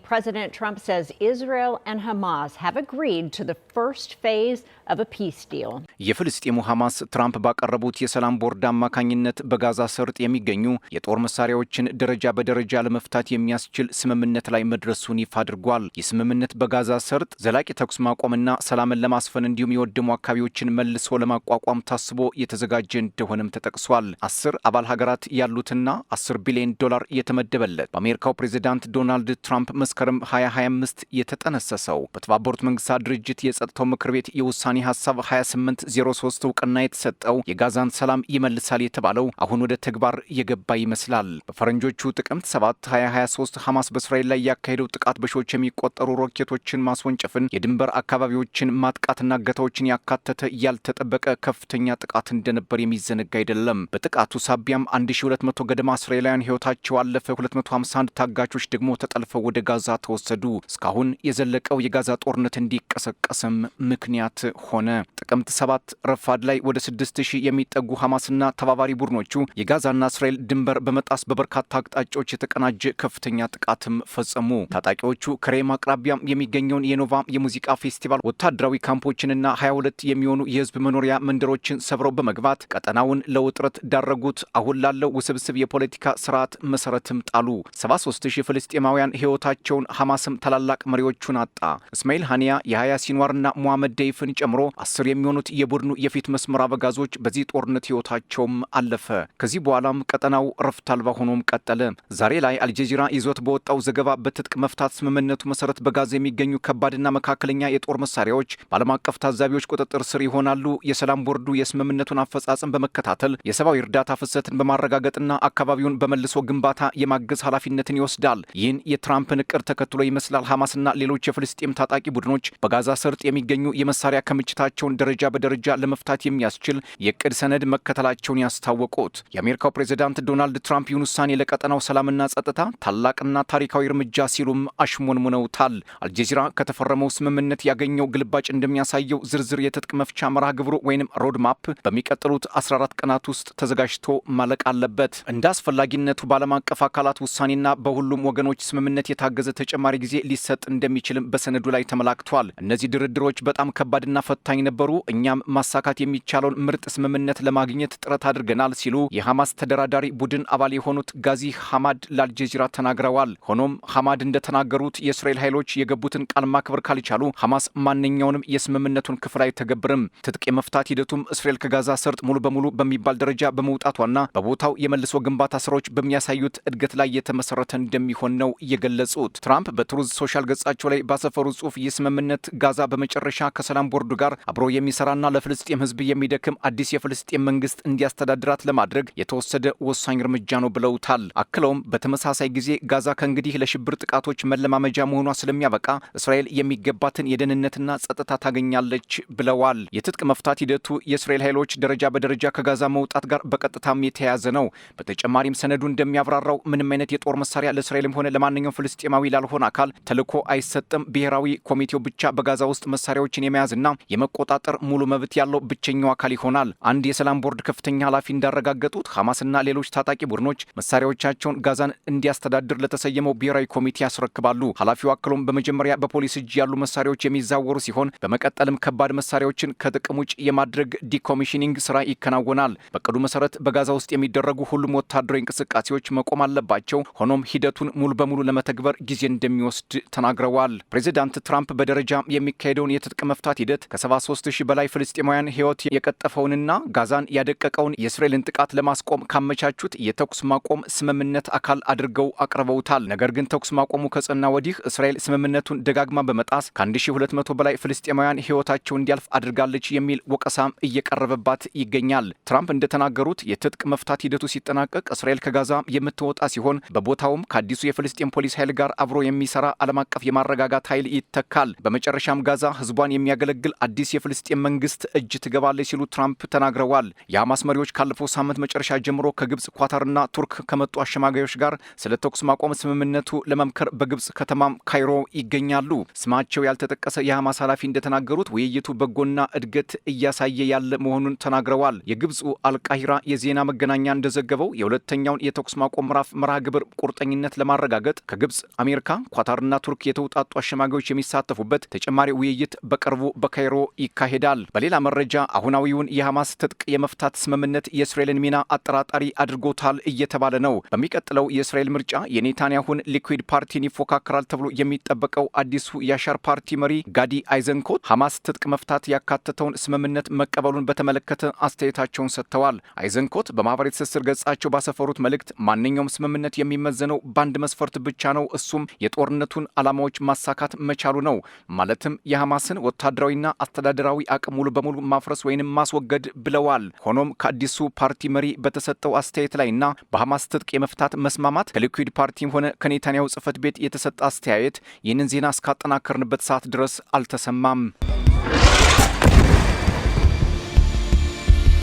President Trump says Israel and Hamas have agreed to the first phase of a peace deal. የፍልስጤሙ ሐማስ ትራምፕ ባቀረቡት የሰላም ቦርድ አማካኝነት በጋዛ ሰርጥ የሚገኙ የጦር መሳሪያዎችን ደረጃ በደረጃ ለመፍታት የሚያስችል ስምምነት ላይ መድረሱን ይፋ አድርጓል። የስምምነት በጋዛ ሰርጥ ዘላቂ ተኩስ ማቆምና ሰላምን ለማስፈን እንዲሁም የወደሙ አካባቢዎችን መልሶ ለማቋቋም ታስቦ የተዘጋጀ እንደሆነም ተጠቅሷል። 10 አባል ሀገራት ያሉትና $10 ቢሊዮን የተመደበለት በአሜሪካው ፕሬዝዳንት ዶናልድ ትራምፕ መስከረም 2025 የተጠነሰሰው በተባበሩት መንግስታት ድርጅት የጸጥታው ምክር ቤት የውሳኔ ሐሳብ 2803 እውቅና የተሰጠው የጋዛን ሰላም ይመልሳል የተባለው አሁን ወደ ተግባር የገባ ይመስላል። በፈረንጆቹ ጥቅምት 7 2023 ሐማስ በእስራኤል ላይ ያካሄደው ጥቃት በሺዎች የሚቆጠሩ ሮኬቶችን ማስወንጨፍን፣ የድንበር አካባቢዎችን ማጥቃትና እገታዎችን ያካተተ ያልተጠበቀ ከፍተኛ ጥቃት እንደነበር የሚዘነጋ አይደለም። በጥቃቱ ሳቢያም 1200 ገደማ እስራኤላውያን ሕይወታቸው አለፈ። 251 ታጋቾች ደግሞ ተጠልፈው ወደ ጋዛ ተወሰዱ። እስካሁን የዘለቀው የጋዛ ጦርነት እንዲቀሰቀስም ምክንያት ሆነ። ጥቅምት 7 ረፋድ ላይ ወደ 6000 የሚጠጉ ሐማስና ተባባሪ ቡድኖቹ የጋዛና እስራኤል ድንበር በመጣስ በበርካታ አቅጣጫዎች የተቀናጀ ከፍተኛ ጥቃትም ፈጸሙ። ታጣቂዎቹ ከሬም አቅራቢያም የሚገኘውን የኖቫ የሙዚቃ ፌስቲቫል፣ ወታደራዊ ካምፖችንና 22 የሚሆኑ የህዝብ መኖሪያ መንደሮችን ሰብረው በመግባት ቀጠናውን ለውጥረት ዳረጉት። አሁን ላለው ውስብስብ የፖለቲካ ስርዓት መሰረትም ጣሉ። 73000 ፍልስጤማውያን ሕይወታቸውን ሐማስም ታላላቅ መሪዎቹን አጣ። እስማኤል ሃኒያ፣ የሃያ ሲንዋርና ሙሐመድ ደይፍን ጨምሮ 10 የሚሆኑት የቡድኑ የፊት መስመር አበጋዞች በዚህ ጦርነት ሕይወታቸውም አለፈ። ከዚህ በኋላም ቀጠናው ረፍት አልባ ሆኖም ቀጠለ። ዛሬ ላይ አልጀዚራ ይዞት በወጣው ዘገባ በትጥቅ መፍታት ስምምነቱ መሰረት በጋዛ የሚገኙ ከባድና መካከለኛ የጦር መሳሪያዎች በዓለም አቀፍ ታዛቢዎች ቁጥጥር ስር ይሆናሉ። የሰላም ቦርዱ የስምምነቱን አፈጻጸም በመከታተል የሰብአዊ እርዳታ ፍሰትን በማረጋገጥና አካባቢውን በመልሶ ግንባታ የማገዝ ኃላፊነትን ይወስዳል። ይህን የትራምፕን እቅድ ተከትሎ ይመስላል ሐማስና ሌሎች የፍልስጤም ታጣቂ ቡድኖች በጋዛ ሰርጥ የሚገኙ የመሳሪያ ክምችታቸውን ደረጃ በደረጃ ለመፍታት የሚያስችል የእቅድ ሰነድ መከተላቸውን ያስታወቁት። የአሜሪካው ፕሬዝዳንት ዶናልድ ትራምፕ ይህን ውሳኔ ለቀጠናው ሰላምና ጸጥታ ታላቅና ታሪካዊ እርምጃ ሲሉም አሽሞንሙነውታል። አልጀዚራ ከተፈረመው ስምምነት ያገኘው ግልባጭ እንደሚያሳየው ዝርዝር የትጥቅ መፍቻ መርሃ ግብሩ ወይንም ሮድማፕ በሚቀጥሉት 14 ቀናት ውስጥ ተዘጋጅቶ ማለቅ አለበት። እንደ አስፈላጊነቱ በዓለም አቀፍ አካላት ውሳኔና በሁሉም ወገኖች ስምምነት የታገዘ ተጨማሪ ጊዜ ሊሰጥ እንደሚችልም በሰነዱ ላይ ተመላክቷል። እነዚህ ድርድሮች በጣም ከባድና ፈታኝ ነበሩ። እኛም ማሳካት የሚቻለውን ምርጥ ስምምነት ለማግኘት ጥረት አድርገናል ሲሉ የሐማስ ተደራዳሪ ቡድን አባል የሆኑት ጋዚ ሐማድ ለአልጀዚራ ተናግረዋል። ሆኖም ሐማድ እንደተናገሩት የእስራኤል ኃይሎች የገቡትን ቃል ማክበር ካልቻሉ ሐማስ ማንኛውንም የስምምነቱን ክፍል አይተገብርም። ትጥቅ የመፍታት ሂደቱም እስራኤል ከጋዛ ሰርጥ ሙሉ በሙሉ በሚባል ደረጃ በመውጣቷና በቦታው የመልሶ ግንባታ ስራዎች በሚያሳዩት እድገት ላይ የተመሰረተ እንደሚሆን ነው የገለጹት። ትራምፕ በትሩዝ ሶሻል ገጻቸው ላይ ባሰፈሩ ጽሑፍ የስምምነት ጋዛ በመጨረሻ ከሰላም ቦርዱ ጋር አብሮ የሚሰራና ለፍልስጤም ሕዝብ የሚደክም አዲስ የፍልስጤም መንግስት እንዲያስተዳድራት ለማድረግ የተወሰደ ወሳኝ እርምጃ ነው ብለውታል። አክለውም በተመሳሳይ ጊዜ ጋዛ ከእንግዲህ ለሽብር ጥቃቶች መለማመጃ መሆኗ ስለሚያበቃ እስራኤል የሚገባትን የደህንነትና ጸጥታ ታገኛለች ብለዋል። የትጥቅ መፍታት ሂደቱ የእስራኤል ኃይሎች ደረጃ በደረጃ ከጋዛ መውጣት ጋር በቀጥታም የተያያዘ ነው። በተጨማሪም ሰነዱ እንደሚያብራራው ምንም አይነት የጦር መሳሪያ ለእስራኤልም ሆነ ለማንኛውም ፍልስጤማዊ ላልሆነ አካል ተልዕኮ አይሰጥም። ብሔራዊ ኮሚቴው ብቻ በጋዛ ውስጥ መሳሪያዎችን የመያዝና የመቆጣጠር ሙሉ መብት ያለው ብቸኛው አካል ይሆናል። አንድ የሰላም ቦርድ ከፍተኛ ኃላፊ እንዳረጋገጡት ሐማስና ሌሎች ታጣቂ ቡድኖች መሳሪያዎቻቸውን ጋዛን እንዲያስተዳድር ለተሰየመው ብሔራዊ ኮሚቴ ያስረክባሉ። ኃላፊው አክሎም በመጀመሪያ በፖሊስ እጅ ያሉ መሳሪያዎች የሚዛወሩ ሲሆን በመቀጠልም ከባድ መሳሪያዎችን ከጥቅም ውጭ የማድረግ ዲኮሚሽኒንግ ስራ ይከናወናል። በቅዱ መሰረት በጋዛ ውስጥ የሚደረጉ ሁሉም ወታደራዊ እንቅስቃሴዎች መቆም አለባቸው። ሆኖም ሂደቱን ሙሉ በሙሉ ለመተግበር ጊዜ እንደሚወስድ ተናግረዋል። ፕሬዚዳንት ትራምፕ በደረጃ የሚካሄደውን የትጥቅ መፍታት ሂደት ከ73000 በላይ ፍልስጤማውያን ሕይወት የቀጠፈውንና ጋዛን ያደቀቀውን የእስራኤልን ጥቃት ለማስቆም ካመቻቹት የተኩስ ማቆም ስምምነት አካል አድርገው አቅርበውታል። ነገር ግን ተኩስ ማቆሙ ከጸና ወዲህ እስራኤል ስምምነቱን ደጋግማ በመጣስ ከ1200 በላይ ፍልስጤማውያን ሕይወታቸው እንዲያልፍ አድርጋለች የሚል ወቀሳም እየቀረበባት ይገኛል። ትራምፕ እንደተናገሩት የትጥቅ መፍታት ሂደቱ ሲጠናቀቅ እስራኤል ከጋዛ የምትወጣ ሲሆን በቦታውም ከአዲሱ የፍልስጤም ፖሊስ ኃይል ጋር አብሮ የሚሰራ ዓለም አቀፍ የማረጋጋት ኃይል ይተካል። በመጨረሻም ጋዛ ህዝቧን የሚያገለግል አዲስ የፍልስጤም መንግስት እጅ ትገባለች ሲሉ ትራምፕ ተናግረዋል። የሐማስ መሪዎች ካለፈው ሳምንት መጨረሻ ጀምሮ ከግብጽ፣ ኳታርና ቱርክ ከመጡ አሸማጋዮች ጋር ስለ ተኩስ ማቆም ስምምነቱ ለመምከር በግብጽ ከተማም ካይሮ ይገኛሉ። ስማቸው ያልተጠቀሰ የሐማስ ኃላፊ እንደተናገሩት ውይይቱ በጎና እድገት እያሳየ ያለ መሆኑን ተናግረዋል። የግብጹ አልቃሂራ የዜና መገናኛ እንደዘገበው የሁለተኛውን የተኩስ ማቆም ምዕራፍ መርሃ ግብር ቁርጠኝነት ለማረጋገጥ ከግብጽ፣ ከአሜሪካ ኳታርና ቱርክ የተውጣጡ አሸማጊዎች የሚሳተፉበት ተጨማሪ ውይይት በቅርቡ በካይሮ ይካሄዳል። በሌላ መረጃ አሁናዊውን የሐማስ ትጥቅ የመፍታት ስምምነት የእስራኤልን ሚና አጠራጣሪ አድርጎታል እየተባለ ነው። በሚቀጥለው የእስራኤል ምርጫ የኔታንያሁን ሊኩዊድ ፓርቲን ይፎካከራል ተብሎ የሚጠበቀው አዲሱ የአሻር ፓርቲ መሪ ጋዲ አይዘንኮት ሐማስ ትጥቅ መፍታት ያካተተውን ስምምነት መቀበሉን በተመለከተ አስተያየታቸውን ሰጥተዋል። አይዘንኮት በማህበራዊ ትስስር ገጻቸው ባሰፈሩት መልእክት ማንኛውም ስምምነት የሚመዘነው በአንድ መስፈርት ብቻ ነው፣ እሱም የጦርነቱን ዓላማዎች ማሳካት መቻሉ ነው። ማለትም የሐማስን ወታደራዊና አስተዳደራዊ አቅም ሙሉ በሙሉ ማፍረስ ወይንም ማስወገድ ብለዋል። ሆኖም ከአዲሱ ፓርቲ መሪ በተሰጠው አስተያየት ላይና በሐማስ ትጥቅ የመፍታት መስማማት ከሊኩዊድ ፓርቲም ሆነ ከኔታንያሁ ጽህፈት ቤት የተሰጠ አስተያየት ይህንን ዜና እስካጠናከርንበት ሰዓት ድረስ አልተሰማም።